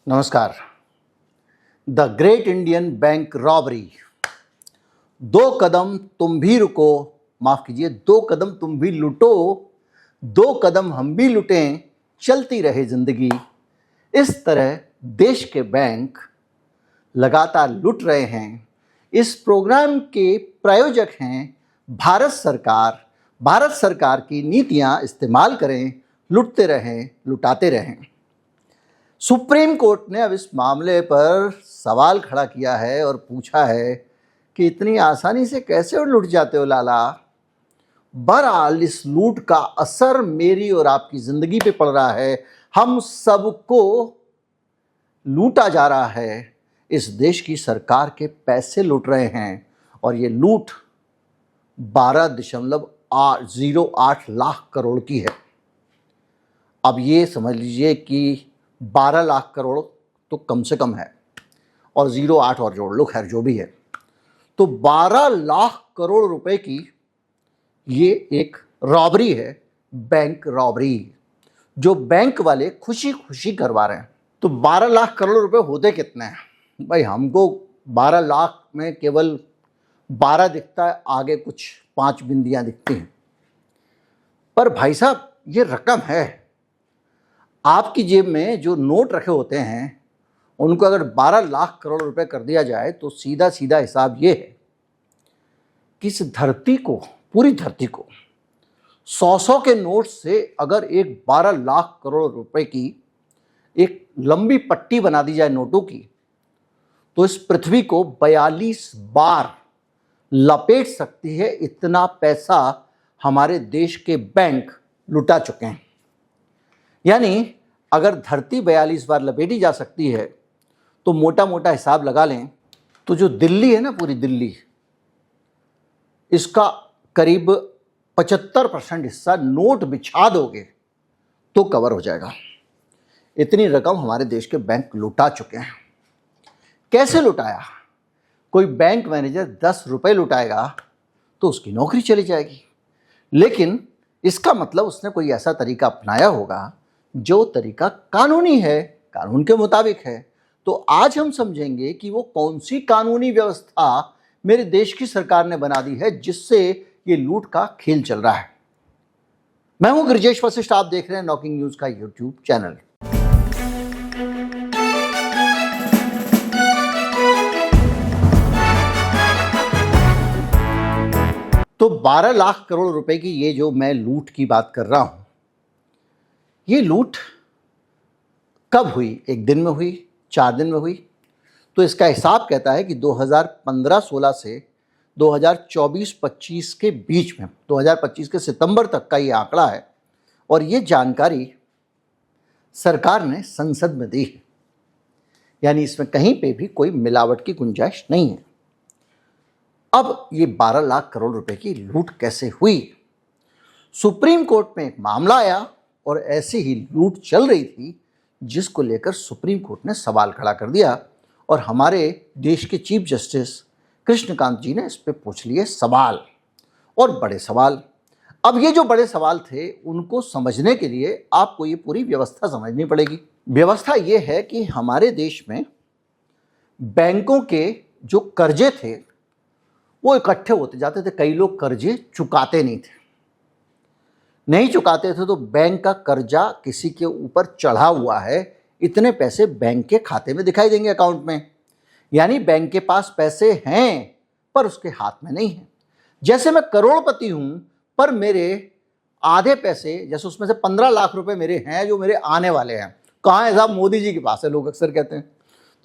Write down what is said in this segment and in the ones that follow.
नमस्कार। The great Indian bank robbery. दो कदम तुम भी रुको, माफ कीजिए, दो कदम तुम भी लुटो, दो कदम हम भी लुटें, चलती रहे जिंदगी। इस तरह देश के बैंक लगातार लुट रहे हैं। इस प्रोग्राम के प्रायोजक हैं भारत सरकार। भारत सरकार की नीतियां इस्तेमाल करें, लुटते रहें, लुटाते रहें। सुप्रीम कोर्ट ने अब इस मामले पर सवाल खड़ा किया है और पूछा है कि इतनी आसानी से कैसे लुट जाते हो लाला। बहरहाल इस लूट का असर मेरी और आपकी जिंदगी पे पड़ रहा है। हम सबको लूटा जा रहा है। इस देश की सरकार के पैसे लूट रहे हैं और ये लूट 12.08 लाख करोड़ की है। अब ये समझ लीजिए कि 12 लाख करोड़ तो कम से कम है और 08 और जोड़ लो, खैर जो भी है, तो 12 लाख करोड़ रुपए की ये एक रॉबरी है, बैंक रॉबरी, जो बैंक वाले खुशी खुशी करवा रहे हैं। तो 12 लाख करोड़ रुपए होते कितने हैं भाई? हमको 12 लाख में केवल 12 दिखता है, आगे कुछ 5 बिंदियां दिखती हैं। पर भाई साहब, ये रकम है। आपकी जेब में जो नोट रखे होते हैं उनको अगर 12 लाख करोड़ रुपए कर दिया जाए तो सीधा सीधा हिसाब ये है कि इस धरती को, पूरी धरती को 100 के नोट से अगर एक 12 लाख करोड़ रुपए की एक लंबी पट्टी बना दी जाए नोटों की, तो इस पृथ्वी को 42 बार लपेट सकती है। इतना पैसा हमारे देश के बैंक लुटा चुके हैं। यानी अगर धरती 42 बार लपेटी जा सकती है तो मोटा मोटा हिसाब लगा लें तो जो दिल्ली है ना, पूरी दिल्ली, इसका करीब 75% हिस्सा नोट बिछा दोगे तो कवर हो जाएगा। इतनी रकम हमारे देश के बैंक लुटा चुके हैं। कैसे लुटाया? कोई बैंक मैनेजर 10 रुपए लुटाएगा तो उसकी नौकरी चली जाएगी, लेकिन इसका मतलब उसने कोई ऐसा तरीका अपनाया होगा जो तरीका कानूनी है, कानून के मुताबिक है। तो आज हम समझेंगे कि वो कौन सी कानूनी व्यवस्था मेरे देश की सरकार ने बना दी है जिससे ये लूट का खेल चल रहा है। मैं हूं गिरिजेश वशिष्ठ, आप देख रहे हैं नॉकिंग न्यूज का यूट्यूब चैनल। तो 12 लाख करोड़ रुपए की ये जो मैं लूट की बात कर रहा हूं, ये लूट कब हुई? एक दिन में हुई, 4 दिन में हुई? तो इसका हिसाब कहता है कि 2015-16 से 2024-25 के बीच में, 2025 के सितंबर तक का ये आंकड़ा है और ये जानकारी सरकार ने संसद में दी है। यानी इसमें कहीं पे भी कोई मिलावट की गुंजाइश नहीं है। अब ये 12 लाख करोड़ रुपए की लूट कैसे हुई? सुप्रीम कोर्ट में एक मामला आया और ऐसी ही लूट चल रही थी जिसको लेकर सुप्रीम कोर्ट ने सवाल खड़ा कर दिया और हमारे देश के चीफ जस्टिस कृष्णकांत जी ने इस पे पूछ लिए सवाल, और बड़े सवाल। अब ये जो बड़े सवाल थे उनको समझने के लिए आपको ये पूरी व्यवस्था समझनी पड़ेगी। व्यवस्था ये है कि हमारे देश में बैंकों के जो कर्जे थे वो इकट्ठे होते जाते थे। कई लोग कर्जे चुकाते नहीं चुकाते थे तो बैंक का कर्जा किसी के ऊपर चढ़ा हुआ है, इतने पैसे बैंक के खाते में दिखाई देंगे, अकाउंट में। यानी बैंक के पास पैसे हैं पर उसके हाथ में नहीं है। जैसे मैं करोड़पति हूं पर मेरे आधे पैसे, जैसे उसमें से 15 लाख रुपए मेरे हैं जो मेरे आने वाले हैं। कहाँ है साहब? मोदी जी के पास है, लोग अक्सर कहते हैं।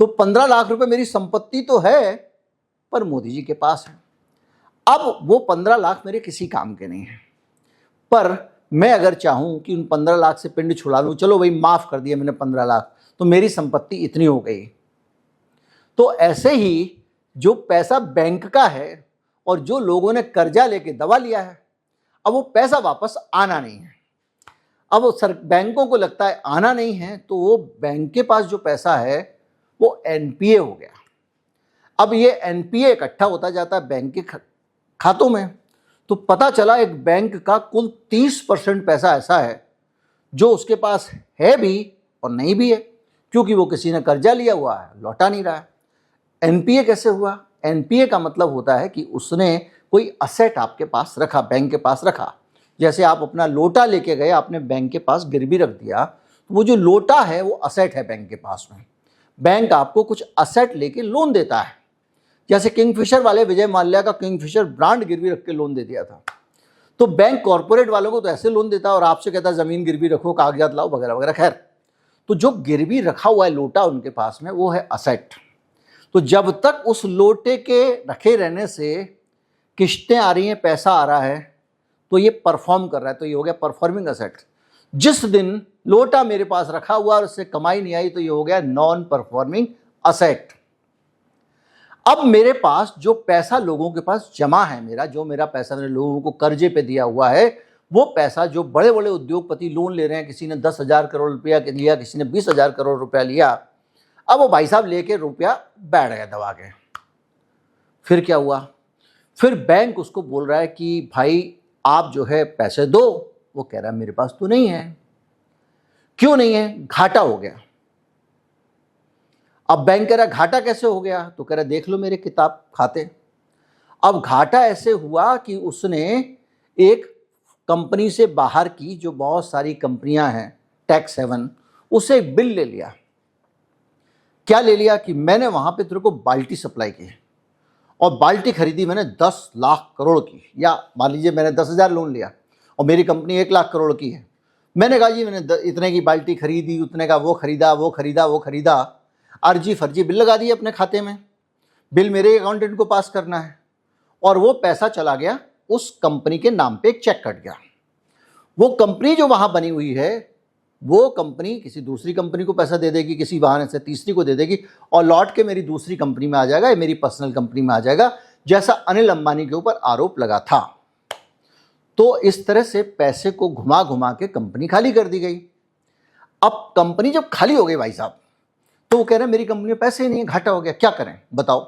तो 15 लाख रुपए मेरी संपत्ति तो है पर मोदी जी के पास है। अब वो 15 लाख मेरे किसी काम के नहीं है, पर मैं अगर चाहूं कि उन 15 लाख से पिंड छुड़ा लूं, चलो भाई माफ कर दिया मैंने 15 लाख, तो मेरी संपत्ति इतनी हो गई। तो ऐसे ही जो पैसा बैंक का है और जो लोगों ने कर्जा लेके दबा लिया है, अब वो पैसा वापस आना नहीं है। अब वो बैंकों को लगता है आना नहीं है, तो वो बैंक के पास जो पैसा है वो एनपीए हो गया। अब ये एनपीए इकट्ठा होता जाता है बैंक के खातों में। तो पता चला एक बैंक का कुल 30% पैसा ऐसा है जो उसके पास है भी और नहीं भी है। क्योंकि वो किसी ने कर्जा लिया हुआ है, लौटा नहीं रहा है। एनपीए कैसे हुआ? एनपीए का मतलब होता है कि उसने कोई असेट आपके पास रखा, बैंक के पास रखा। जैसे आप अपना लोटा लेके गए, आपने बैंक के पास गिरवी रख दिया, तो वो जो लोटा है वो असेट है बैंक के पास में। बैंक आपको कुछ असेट लेके लोन देता है। जैसे किंगफिशर वाले विजय माल्या का किंगफिशर ब्रांड गिरवी रख के लोन दे दिया था, तो बैंक कॉर्पोरेट वालों को तो ऐसे लोन देता है और आपसे कहता है जमीन गिरवी रखो, कागजात लाओ, वगैरह वगैरह। खैर, तो जो गिरवी रखा हुआ है लोटा उनके पास में, वो है असेट। तो जब तक उस लोटे के रखे रहने से किस्तें आ रही हैं, पैसा आ रहा है, तो ये परफॉर्म कर रहा है, तो ये हो गया परफॉर्मिंग असेट। जिस दिन लोटा मेरे पास रखा हुआ और उससे कमाई नहीं आई, तो ये हो गया नॉन परफॉर्मिंग असेट। अब मेरे पास जो पैसा लोगों के पास जमा है, मेरा पैसा मैंने लोगों को कर्जे पे दिया हुआ है, वो पैसा जो बड़े बड़े उद्योगपति लोन ले रहे हैं, किसी ने 10,000 करोड़ रुपया लिया, किसी ने 20,000 करोड़ रुपया लिया, अब वो भाई साहब लेके रुपया बैठ गया दबा के। फिर क्या हुआ? फिर बैंक उसको बोल रहा है कि भाई आप जो है पैसे दो। वो कह रहा है मेरे पास तो नहीं है। क्यों नहीं है? घाटा हो गया। अब बैंक कह रहा घाटा कैसे हो गया? तो कह रहा देख लो मेरे किताब खाते। अब घाटा ऐसे हुआ कि उसने एक कंपनी से बाहर की जो बहुत सारी कंपनियां हैं टैक्स हेवन, उसे एक बिल ले लिया। क्या ले लिया? कि मैंने वहां पे तेरे को बाल्टी सप्लाई की और बाल्टी खरीदी मैंने 10 लाख करोड़ की, या मान लीजिए मैंने 10,000 लोन लिया और मेरी कंपनी 1 लाख करोड़ की है। मैंने कहा जी मैंने इतने की बाल्टी खरीदी, उतने का वो खरीदा, अर्जी फर्जी बिल लगा दिए अपने खाते में। बिल मेरे अकाउंटेंट को पास करना है और वो पैसा चला गया उस कंपनी के नाम पे, एक चेक कट गया। वो कंपनी जो वहां बनी हुई है, वो कंपनी किसी दूसरी कंपनी को पैसा दे देगी, किसी बहाने से तीसरी को दे देगी और लौट के मेरी दूसरी कंपनी में आ जाएगा, मेरी पर्सनल कंपनी में आ जाएगा, जैसा अनिल अंबानी के ऊपर आरोप लगा था। तो इस तरह से पैसे को घुमा घुमा के कंपनी खाली कर दी गई। अब कंपनी जब खाली हो गई भाई साहब, तो वो कह रहे हैं मेरी कंपनी में पैसे ही नहीं है, घाटा हो गया, क्या करें बताओ।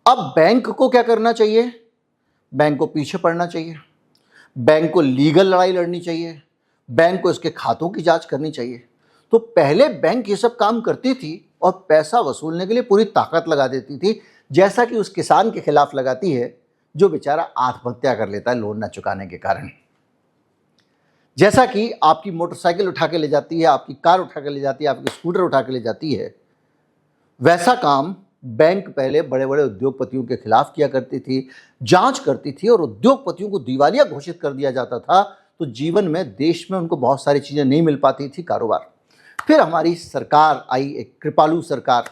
अब बैंक को क्या करना चाहिए? बैंक को पीछे पड़ना चाहिए, बैंक को लीगल लड़ाई लड़नी चाहिए, बैंक को इसके खातों की जांच करनी चाहिए। तो पहले बैंक ये सब काम करती थी और पैसा वसूलने के लिए पूरी ताकत लगा देती थी, जैसा कि उस किसान के खिलाफ लगाती है जो बेचारा आत्महत्या कर लेता है लोन न चुकाने के कारण। जैसा कि आपकी मोटरसाइकिल उठा के ले जाती है, आपकी कार उठा के ले जाती है, आपकी स्कूटर उठा के ले जाती है, वैसा काम बैंक पहले बड़े बड़े उद्योगपतियों के खिलाफ किया करती थी, जांच करती थी और उद्योगपतियों को दिवालिया घोषित कर दिया जाता था। तो जीवन में, देश में उनको बहुत सारी चीज़ें नहीं मिल पाती थी, कारोबार। फिर हमारी सरकार आई, एक कृपालु सरकार,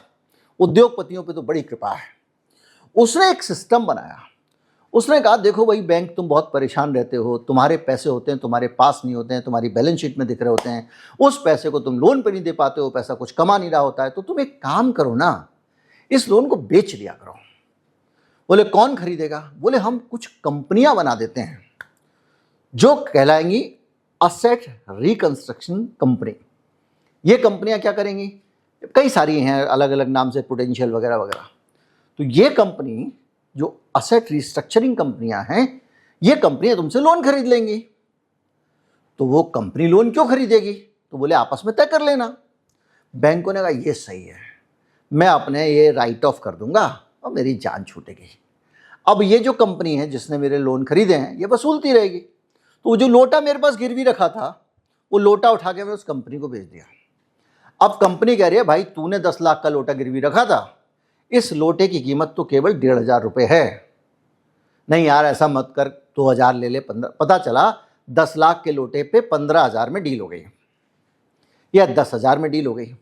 उद्योगपतियों पे तो बड़ी कृपा है। उसने एक सिस्टम बनाया। उसने कहा देखो भाई बैंक, तुम बहुत परेशान रहते हो, तुम्हारे पैसे होते हैं तुम्हारे पास नहीं होते हैं, तुम्हारी बैलेंस शीट में दिख रहे होते हैं, उस पैसे को तुम लोन पे नहीं दे पाते हो, पैसा कुछ कमा नहीं रहा होता है, तो तुम एक काम करो ना, इस लोन को बेच दिया करो। बोले कौन खरीदेगा? बोले हम कुछ कंपनियां बना देते हैं जो कहलाएंगी असेट रिकंस्ट्रक्शन कंपनी। ये कंपनियां क्या करेंगी? कई सारी हैं अलग अलग नाम से, पोटेंशियल वगैरह वगैरह। तो ये कंपनी जो असेट रिस्ट्रक्चरिंग कंपनियां हैं, ये कंपनियां तुमसे लोन खरीद लेंगी। तो वो कंपनी लोन क्यों खरीदेगी? तो बोले आपस में तय कर लेना। बैंकों ने कहा ये सही है, मैं अपने ये राइट ऑफ कर दूंगा और मेरी जान छूटेगी। अब ये जो कंपनी है जिसने मेरे लोन खरीदे हैं, ये वसूलती रहेगी। तो वो जो लोटा मेरे पास गिरवी रखा था, वो लोटा उठा के मैं उस कंपनी को बेच दिया। अब कंपनी कह रही है भाई तूने 10 लाख का लोटा गिरवी रखा था, इस लोटे की कीमत तो केवल 1,500 रुपये है। नहीं यार ऐसा मत कर, 2,000 ले ले, 15। पता चला 10 लाख के लोटे पे 15,000 में डील हो गई या 10,000 में डील हो गई।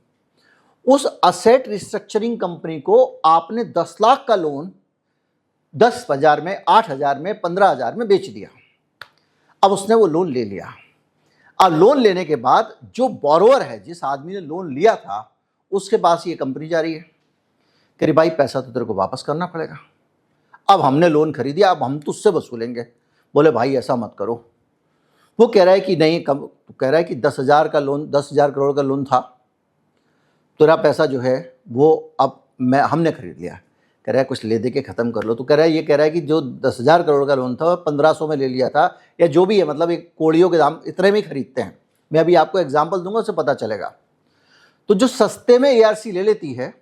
उस असेट रिस्ट्रक्चरिंग कंपनी को आपने 10 लाख का लोन 10,000 में, 8,000 में, 15,000 में बेच दिया। अब उसने वो लोन ले लिया। अब लोन लेने के बाद जो बोरोवर है, जिस आदमी ने लोन लिया था, उसके पास ये कंपनी जा रही है, कह रही भाई पैसा तो तेरे को वापस करना पड़ेगा, अब हमने लोन खरीदिया, अब हम तुझसे वसूलेंगे। बोले भाई ऐसा मत करो। वो कह रहा है कि नहीं, कम कह रहा है कि 10,000 का लोन, 10,000 करोड़ का लोन था, तेरा पैसा जो है वो अब हमने खरीद लिया। कह रहा है कुछ ले दे के ख़त्म कर लो। तो कह रहा है, ये कह रहा है कि जो 10,000 करोड़ का लोन था वो 1,500 में ले लिया था, या जो भी है, मतलब एक कोड़ियों के दाम इतने में ही खरीदते हैं। मैं अभी आपको एग्जाम्पल दूंगा, उससे पता चलेगा। तो जो सस्ते में एआरसी ले लेती है,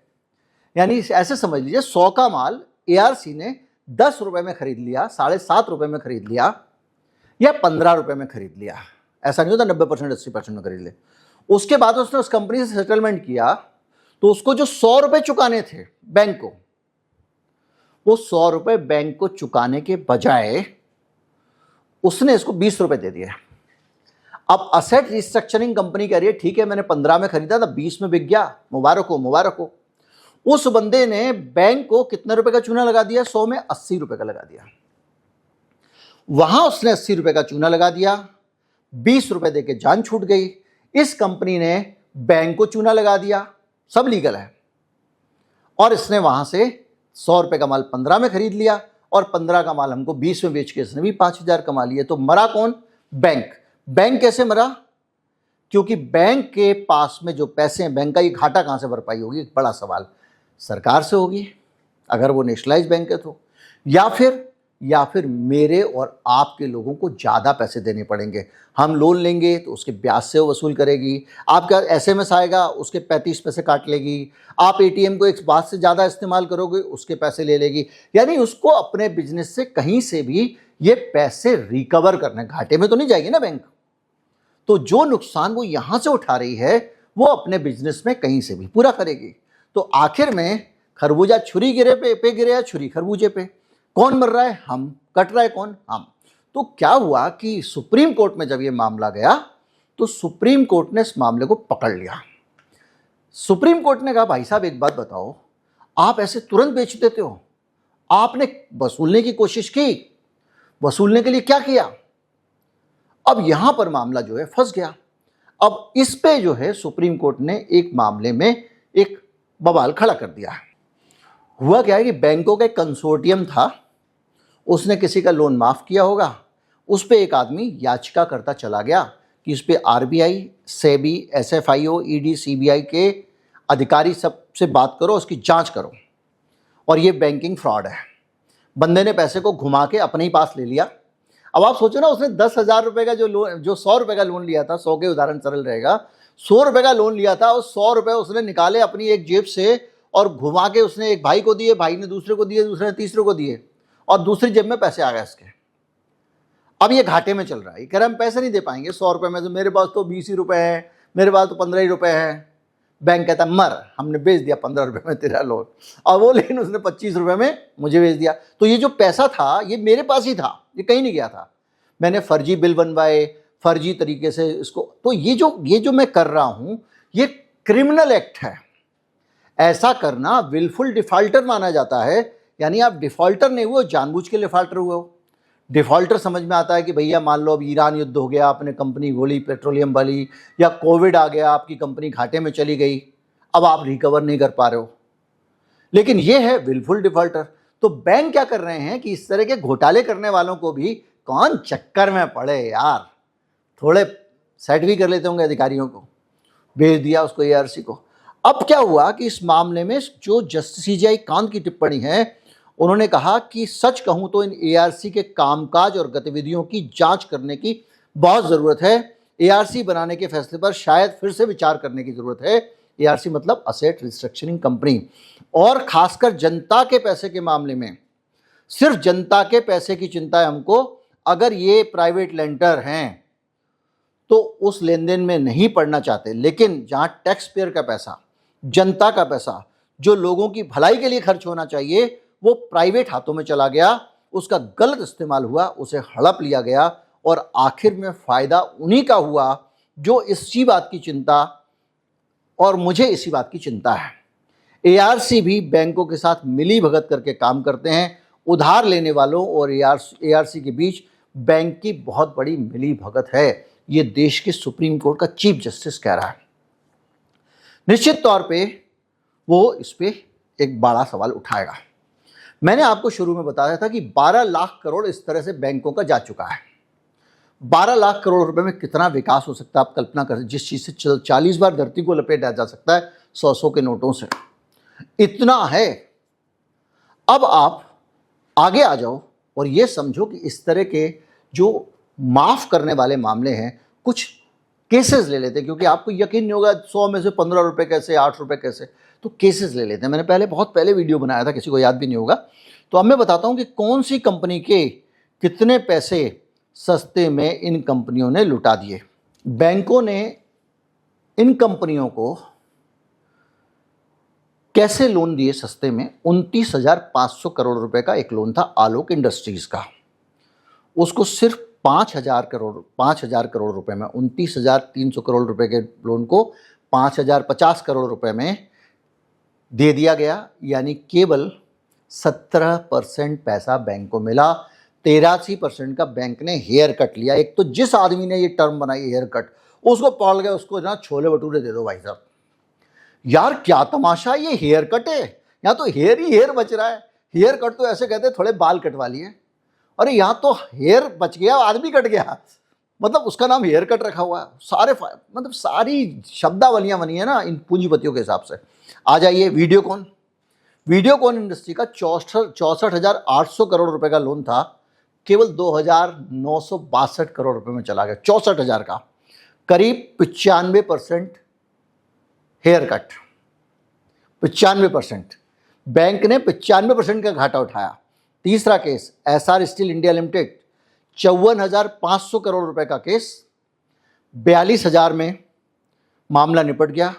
यानी ऐसे समझ लीजिए 100 का माल एआरसी ने 10 रुपए में खरीद लिया, 7.5 रुपए में खरीद लिया या 15 रुपए में खरीद लिया, ऐसा नहीं होता 90% 80% में खरीद ले। उसके बाद उसने उस कंपनी से सेटलमेंट किया, तो उसको जो 100 रुपए चुकाने थे बैंक को, वो 100 रुपए बैंक को चुकाने के बजाय उसने इसको 20 रुपए दे दिया। अब असेट रिस्ट्रक्चरिंग कंपनी कह रही है ठीक है, मैंने 15 में खरीदा था, 20 में बिक गया, मुबारक हो मुबारक हो। उस बंदे ने बैंक को कितने रुपए का चूना लगा दिया? 100 में 80 रुपए का लगा दिया। वहां उसने 80 रुपए का चूना लगा दिया, 20 रुपए देके जान छूट गई। इस कंपनी ने बैंक को चूना लगा दिया, सब लीगल है, और इसने वहां से 100 रुपए का माल 15 में खरीद लिया और 15 का माल हमको 20 में बेच के इसने भी 5,000 कमा लिए। तो मरा कौन? बैंक। बैंक कैसे मरा? क्योंकि बैंक के पास में जो पैसे हैं, बैंक का ये घाटा कहां से भरपाई होगी? एक बड़ा सवाल। सरकार से होगी अगर वो नेशनलाइज बैंक है तो, या फिर मेरे और आपके लोगों को ज़्यादा पैसे देने पड़ेंगे। हम लोन लेंगे तो उसके ब्याज से वो वसूल करेगी, आपका एसएमएस आएगा उसके 35 पैसे काट लेगी, आप एटीएम को एक बात से ज़्यादा इस्तेमाल करोगे उसके पैसे ले लेगी। यानी उसको अपने बिजनेस से कहीं से भी ये पैसे रिकवर करने, घाटे में तो नहीं जाएगी ना बैंक। तो जो नुकसान वो यहाँ से उठा रही है वो अपने बिजनेस में कहीं से भी पूरा करेगी। तो आखिर में खरबूजा छुरी पे गिरे या छुरी खरबूजे पे? कौन मर रहा है? हम। कट रहा है कौन? हम। तो क्या हुआ कि सुप्रीम कोर्ट में जब ये मामला गया तो सुप्रीम कोर्ट ने इस मामले को पकड़ लिया। सुप्रीम कोर्ट ने कहा भाई साहब एक बात बताओ, आप ऐसे तुरंत बेच देते हो, आपने वसूलने की कोशिश की, वसूलने के लिए क्या किया? अब यहां पर मामला जो है फंस गया। अब इस पे जो है सुप्रीम कोर्ट ने एक मामले में एक बवाल खड़ा कर दिया है। हुआ क्या है कि बैंकों का एक कंसोर्टियम था, उसने किसी का लोन माफ किया होगा, उस पे एक आदमी याचिका करता चला गया कि इस पे RBI, SEBI, SFIO, ED, CBI के अधिकारी सबसे बात करो, उसकी जांच करो, और ये बैंकिंग फ्रॉड है। बंदे ने पैसे को घुमा के अपने ही पास ले लिया। अब आप सोचो ना, उसने 10,000 रुपए का जो 100 रुपए का लोन लिया था, 100 के उदाहरण सरल रहेगा, 100 रुपए का लोन लिया था और 100 रुपए उसने निकाले अपनी एक जेब से और घुमा के उसने एक भाई को दिए, भाई ने दूसरे को दिए, दूसरे ने तीसरे को दिए, और दूसरी जेब में पैसे आ गए इसके। अब ये घाटे में चल रहा है, ये कह रहा हम पैसे नहीं दे पाएंगे 100 रुपए में, तो मेरे पास तो 20 ही रुपए है, मेरे पास तो 15 ही रुपए है। बैंक कहता मर, हमने बेच दिया 15 रुपए में तेरा लोन, और वो लेकिन उसने 25 रुपए में मुझे बेच दिया। तो ये जो पैसा था ये मेरे पास ही था, ये कहीं नहीं गया था। मैंने फर्जी बिल बनवाए, फर्जी तरीके से इसको, तो ये जो मैं कर रहा हूं ये क्रिमिनल एक्ट है। ऐसा करना विलफुल डिफॉल्टर माना जाता है, यानी आप डिफॉल्टर नहीं हुए, जानबूझ के डिफॉल्टर हुए हो। डिफॉल्टर समझ में आता है कि भैया मान लो अब ईरान युद्ध हो गया, अपने कंपनी गोली पेट्रोलियम वाली, या कोविड आ गया, आपकी कंपनी घाटे में चली गई, अब आप रिकवर नहीं कर पा रहे हो, लेकिन ये है विलफुल डिफॉल्टर। तो बैंक क्या कर रहे हैं कि इस तरह के घोटाले करने वालों को भी, कौन चक्कर में पड़े यार, थोड़े सेट भी कर लेते होंगे अधिकारियों को, भेज दिया उसको एआरसी को। अब क्या हुआ कि इस मामले में जो जस्टिस सीजेआई कांत की टिप्पणी है, उन्होंने कहा कि सच कहूं तो इन एआरसी के कामकाज और गतिविधियों की जांच करने की बहुत ज़रूरत है। एआरसी बनाने के फैसले पर शायद फिर से विचार करने की ज़रूरत है। एआरसी मतलब असेट रिस्ट्रक्चरिंग कंपनी, और खासकर जनता के पैसे के मामले में सिर्फ जनता के पैसे की चिंता है हमको। अगर ये प्राइवेट लेंडर हैं तो उस लेन देन में नहीं पड़ना चाहते, लेकिन जहां टैक्स पेयर का पैसा, जनता का पैसा, जो लोगों की भलाई के लिए खर्च होना चाहिए, वो प्राइवेट हाथों में चला गया, उसका गलत इस्तेमाल हुआ, उसे हड़प लिया गया, और आखिर में फायदा उन्हीं का हुआ जो इसी बात की चिंता, और मुझे इसी बात की चिंता है। एआरसी भी बैंकों के साथ मिली भगत करके काम करते हैं। उधार लेने वालों और एआरसी के बीच बैंक की बहुत बड़ी मिली भगत है, ये देश के सुप्रीम कोर्ट का चीफ जस्टिस कह रहा है। निश्चित तौर पे वो इस पे एक बड़ा सवाल उठाएगा। मैंने आपको शुरू में बताया था कि 12 लाख करोड़ इस तरह से बैंकों का जा चुका है। 12 लाख करोड़ रुपए में कितना विकास हो सकता है आप कल्पना करें, जिस चीज से 40 बार धरती को लपेटा जा सकता है 100 के नोटों से, इतना है। अब आप आगे आ जाओ और ये समझो कि इस तरह के जो माफ करने वाले मामले हैं, कुछ केसेस ले लेते हैं, क्योंकि आपको यकीन नहीं होगा 100 में से 15 रुपये कैसे, 8 रुपये कैसे, तो केसेस ले लेते हैं। मैंने बहुत पहले वीडियो बनाया था, किसी को याद भी नहीं होगा। तो अब मैं बताता हूँ कि कौन सी कंपनी के कितने पैसे सस्ते में इन कंपनियों ने लुटा दिए। बैंकों ने इन कंपनियों को कैसे लोन दिए सस्ते में। 29,500 करोड़ रुपए का एक लोन था आलोक इंडस्ट्रीज का, उसको सिर्फ 5,000 करोड़ रुपए में, 29,300 करोड़ रुपए के लोन को 5,050 करोड़ रुपए में दे दिया गया। यानी केवल 17% पैसा बैंक को मिला, 83% का बैंक ने हेयर कट लिया। एक तो जिस आदमी ने ये टर्म बनाई हेयर कट, उसको पकड़ गया, उसको ना छोले भटूरे दे दो भाई साहब। यार क्या तमाशा, ये हेयर कट है, यहाँ तो हेयर ही हेयर बच रहा है। हेयर कट तो ऐसे कहते हैं थोड़े बाल कटवा लिए, अरे यहाँ तो हेयर बच गया, आदमी कट गया, मतलब उसका नाम हेयर कट रखा हुआ है। मतलब सारी शब्दावलियां बनी है ना इन पूंजीपतियों के हिसाब से। आ जाइए वीडियोकॉन इंडस्ट्री का 64,800 करोड़ रुपए का लोन था, केवल 2,962 करोड़ रुपए में चला गया। 64,000 का, करीब 95% हेयर कट, 95%। बैंक ने 95% का घाटा उठाया। तीसरा case SR steel India limited, 54,500 crore रुपए का केस, 42,000 में मामला निपट गया,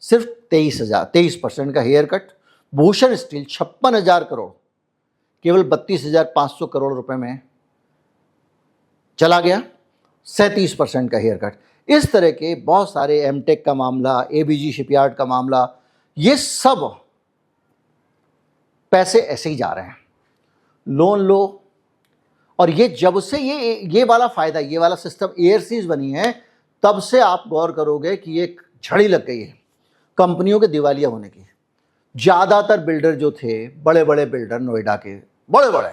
सिर्फ 23% का hair cut. Bhushan steel 56,000 crore, केवल 32,500 करोड़ रुपए में चला गया, 37% का हेयर कट। इस तरह के बहुत सारे, एमटेक का मामला, एबीजी शिपयार्ड का मामला, ये सब पैसे ऐसे ही जा रहे हैं। लोन लो, और ये जब से ये वाला फायदा, ये वाला सिस्टम एआरसीज बनी है, तब से आप गौर करोगे कि ये झड़ी लग गई है कंपनियों के दिवालिया होने की। ज़्यादातर बिल्डर जो थे, बड़े बड़े बिल्डर, नोएडा के बड़े बड़े,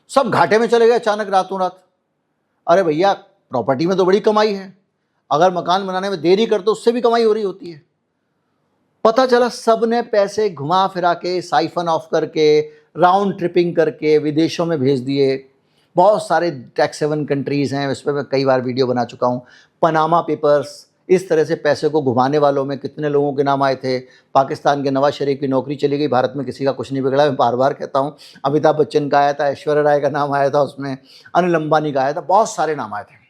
सब घाटे में चले गए अचानक रातों रात। अरे भैया, प्रॉपर्टी में तो बड़ी कमाई है, अगर मकान बनाने में देरी कर तो उससे भी कमाई हो रही होती है। पता चला सब ने पैसे घुमा फिरा के, साइफन ऑफ करके, राउंड ट्रिपिंग करके विदेशों में भेज दिए। बहुत सारे टैक्स हेवन कंट्रीज़ हैं, इस पर मैं कई बार वीडियो बना चुका हूँ। पनामा पेपर्स, इस तरह से पैसे को घुमाने वालों में कितने लोगों के नाम आए थे। पाकिस्तान के नवाज शरीफ की नौकरी चली गई, भारत में किसी का कुछ नहीं बिगड़ा। मैं बार बार कहता हूँ, अमिताभ बच्चन का आया था, ऐश्वर्या राय का नाम आया था उसमें, अनिल अंबानी का आया था, बहुत सारे नाम आए थे।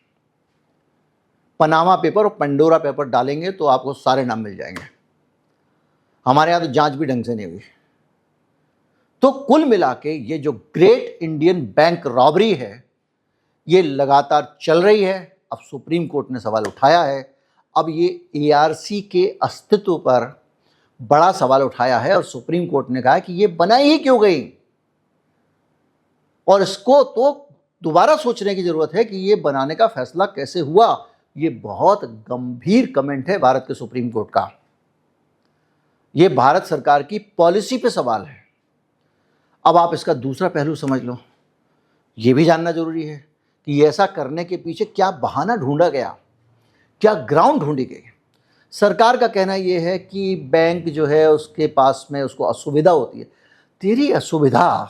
पनामा पेपर और पंडोरा पेपर डालेंगे तो आपको सारे नाम मिल जाएंगे। हमारे यहाँ तो जांच भी ढंग से नहीं हुई। तो कुल मिला के ये जो ग्रेट इंडियन बैंक रॉबरी है, ये लगातार चल रही है। अब सुप्रीम कोर्ट ने सवाल उठाया है, अब ये एआरसी के अस्तित्व पर बड़ा सवाल उठाया है, और सुप्रीम कोर्ट ने कहा कि ये बनाई ही क्यों गई, और इसको तो दोबारा सोचने की जरूरत है कि ये बनाने का फैसला कैसे हुआ। ये बहुत गंभीर कमेंट है भारत के सुप्रीम कोर्ट का। ये भारत सरकार की पॉलिसी पे सवाल है। अब आप इसका दूसरा पहलू समझ लो, ये भी जानना जरूरी है कि ऐसा करने के पीछे क्या बहाना ढूंढा गया, क्या ग्राउंड ढूंढी गई। सरकार का कहना यह है कि बैंक जो है उसके पास में उसको असुविधा होती है। तेरी असुविधा,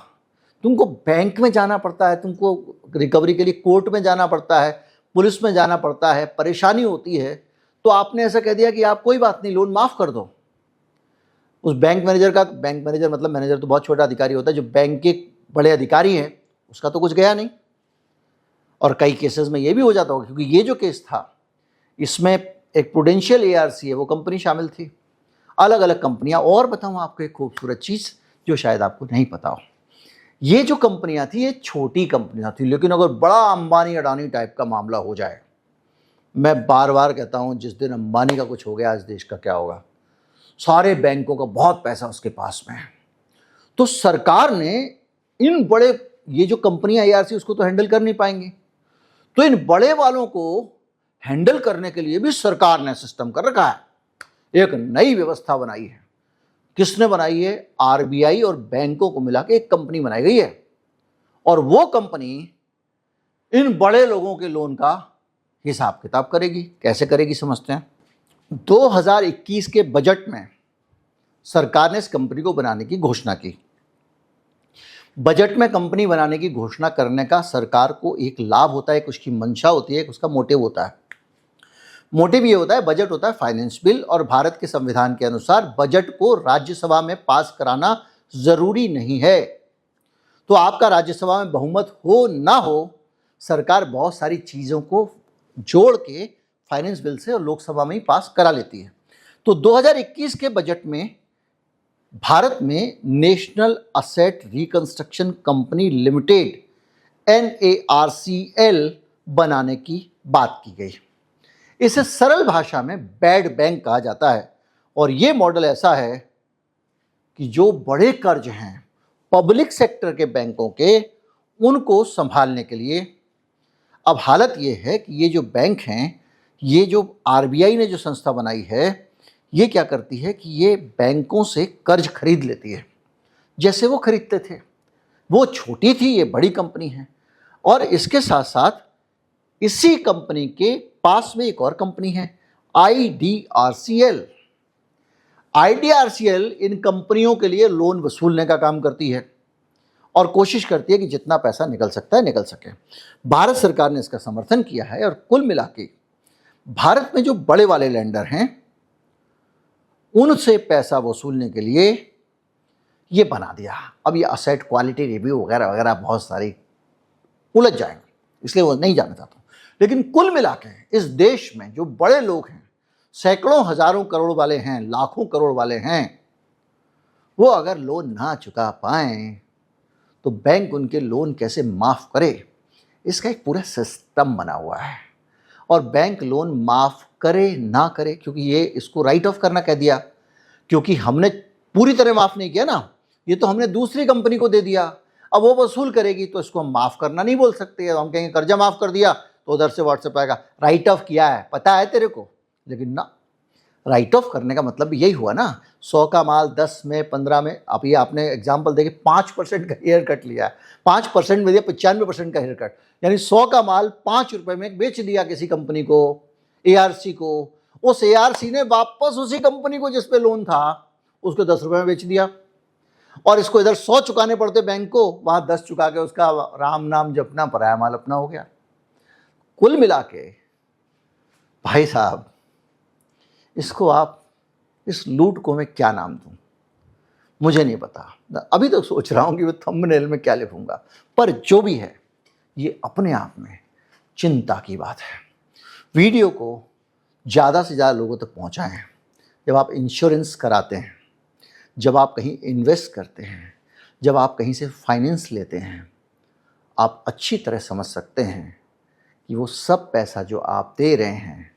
तुमको बैंक में जाना पड़ता है, तुमको रिकवरी के लिए कोर्ट में जाना पड़ता है, पुलिस में जाना पड़ता है, परेशानी होती है, तो आपने ऐसा कह दिया कि आप कोई बात नहीं, लोन माफ़ कर दो। उस बैंक मैनेजर का, बैंक मैनेजर मतलब मैनेजर तो बहुत छोटा अधिकारी होता है, जो बैंक के बड़े अधिकारी हैं, उसका तो कुछ गया नहीं। और कई केसेस में ये भी हो जाता होगा, क्योंकि ये जो केस था इसमें एक प्रूडेंशियल एआरसी है, वो कंपनी शामिल थी, अलग अलग कंपनियां। और बताऊं आपको एक खूबसूरत चीज़ जो शायद आपको नहीं पता हो, ये जो कंपनियां थी ये छोटी कंपनियां थी, लेकिन अगर बड़ा अंबानी अडानी टाइप का मामला हो जाए, मैं बार बार कहता हूं, जिस दिन अंबानी का कुछ हो गया, आज देश का क्या होगा। सारे बैंकों का बहुत पैसा उसके पास में है। तो सरकार ने इन बड़े, ये जो कंपनियां एआरसी उसको तो हैंडल कर नहीं पाएंगी, तो इन बड़े वालों को हैंडल करने के लिए भी सरकार ने सिस्टम कर रखा है। एक नई व्यवस्था बनाई है। किसने बनाई है? आरबीआई और बैंकों को मिला के एक कंपनी बनाई गई है, और वो कंपनी इन बड़े लोगों के लोन का हिसाब किताब करेगी। कैसे करेगी समझते हैं। 2021 के बजट में सरकार ने इस कंपनी को बनाने की घोषणा की। बजट में कंपनी बनाने की घोषणा करने का सरकार को एक लाभ होता है, एक उसकी मंशा होती है, एक उसका मोटिव होता है। मोटिव ये होता है, बजट होता है फाइनेंस बिल, और भारत के संविधान के अनुसार बजट को राज्यसभा में पास कराना जरूरी नहीं है। तो आपका राज्यसभा में बहुमत हो ना हो, सरकार बहुत सारी चीज़ों को जोड़ के फाइनेंस बिल से और लोकसभा में ही पास करा लेती है। तो 2021 के बजट में भारत में national asset reconstruction company limited NARCL बनाने की बात की गई। इसे सरल भाषा में बैड बैंक कहा जाता है, और ये मॉडल ऐसा है कि जो बड़े कर्ज हैं पब्लिक सेक्टर के बैंकों के, उनको संभालने के लिए अब हालत ये है कि ये जो बैंक हैं, ये जो RBI ने जो संस्था बनाई है, ये क्या करती है कि ये बैंकों से कर्ज खरीद लेती है, जैसे वो खरीदते थे। वो छोटी थी, ये बड़ी कंपनी है, और इसके साथ साथ इसी कंपनी के पास में एक और कंपनी है IDRCL। IDRCL इन कंपनियों के लिए लोन वसूलने का काम करती है और कोशिश करती है कि जितना पैसा निकल सकता है निकल सके। भारत सरकार ने इसका समर्थन किया है, और कुल मिला के भारत में जो बड़े वाले लेंडर हैं उनसे पैसा वसूलने के लिए ये बना दिया। अब ये असेट क्वालिटी रिव्यू वगैरह वगैरह बहुत सारी उलझ जाएंगे, इसलिए वो नहीं जानना चाहता हूँ। लेकिन कुल मिला के इस देश में जो बड़े लोग हैं, सैकड़ों हजारों करोड़ वाले हैं, लाखों करोड़ वाले हैं, वो अगर लोन ना चुका पाएं तो बैंक उनके लोन कैसे माफ़ करे, इसका एक पूरा सिस्टम बना हुआ है। और बैंक लोन माफ़ करे ना करे, क्योंकि ये इसको राइट ऑफ करना कह दिया, क्योंकि हमने पूरी तरह माफ़ नहीं किया ना, ये तो हमने दूसरी कंपनी को दे दिया। अब वो वसूल करेगी तो इसको हम माफ़ करना नहीं बोल सकते। हम कहेंगे कर्जा माफ़ कर दिया, तो उधर से व्हाट्सएप आएगा राइट ऑफ किया है, पता है तेरे को। लेकिन ना, राइट ऑफ करने का मतलब भी यही हुआ ना, 100 का माल 10 में 15 में, अब ये आपने एग्जाम्पल देखे 5% का हेयर कट लिया है, 5% में दिया 95% का हेयर कट, यानी 100 का माल 5 रुपये में बेच दिया किसी कंपनी को, ARC को। उस ARC ने वापस उसी कंपनी को जिस पे लोन था उसको 10 रुपये में बेच दिया, और इसको इधर 100 चुकाने पड़ते बैंक को, वहाँ 10 चुका के उसका राम नाम जपना, पराया माल अपना हो गया। कुल मिला के भाई साहब, इसको आप, इस लूट को मैं क्या नाम दूं, मुझे नहीं पता। अभी तो सोच रहा हूं कि वो थंबनेल में क्या लिखूंगा, पर जो भी है ये अपने आप में चिंता की बात है। वीडियो को ज़्यादा से ज़्यादा लोगों तक पहुंचाएं। जब आप इंश्योरेंस कराते हैं, जब आप कहीं इन्वेस्ट करते हैं, जब आप कहीं से फाइनेंस लेते हैं, आप अच्छी तरह समझ सकते हैं कि वो सब पैसा जो आप दे रहे हैं,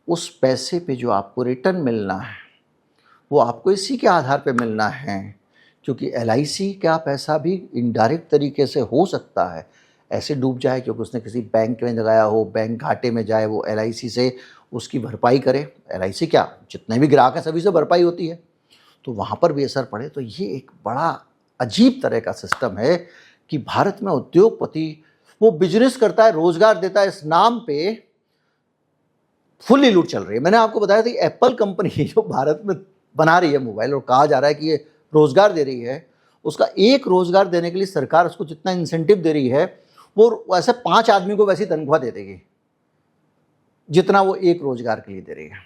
उस पैसे पे जो आपको रिटर्न मिलना है वो आपको इसी के आधार पे मिलना है, क्योंकि LIC का पैसा भी इनडायरेक्ट तरीके से हो सकता है ऐसे डूब जाए क्योंकि उसने किसी बैंक में लगाया हो, बैंक घाटे में जाए, वो LIC से उसकी भरपाई करे। LIC क्या, जितने भी ग्राहक हैं सभी से भरपाई होती है, तो वहाँ पर भी असर पड़े। तो ये एक बड़ा अजीब तरह का सिस्टम है कि भारत में उद्योगपति वो बिजनेस करता है, रोजगार देता है, इस नाम पे फुल्ली लूट चल रही है। मैंने आपको बताया था कि एप्पल कंपनी जो भारत में बना रही है मोबाइल और कहा जा रहा है कि ये रोजगार दे रही है, उसका एक रोजगार देने के लिए सरकार उसको जितना इंसेंटिव दे रही है वो ऐसे 5 आदमी को वैसी तनख्वाह दे देगी जितना वो एक रोजगार के लिए दे रही है।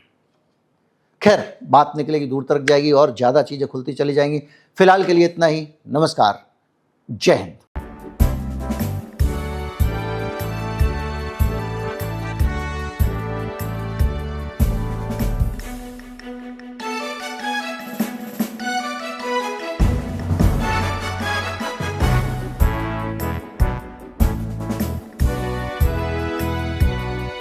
खैर, बात निकलेगी दूर तक जाएगी और ज़्यादा चीज़ें खुलती चली जाएंगी। फिलहाल के लिए इतना ही। नमस्कार, जय हिंद।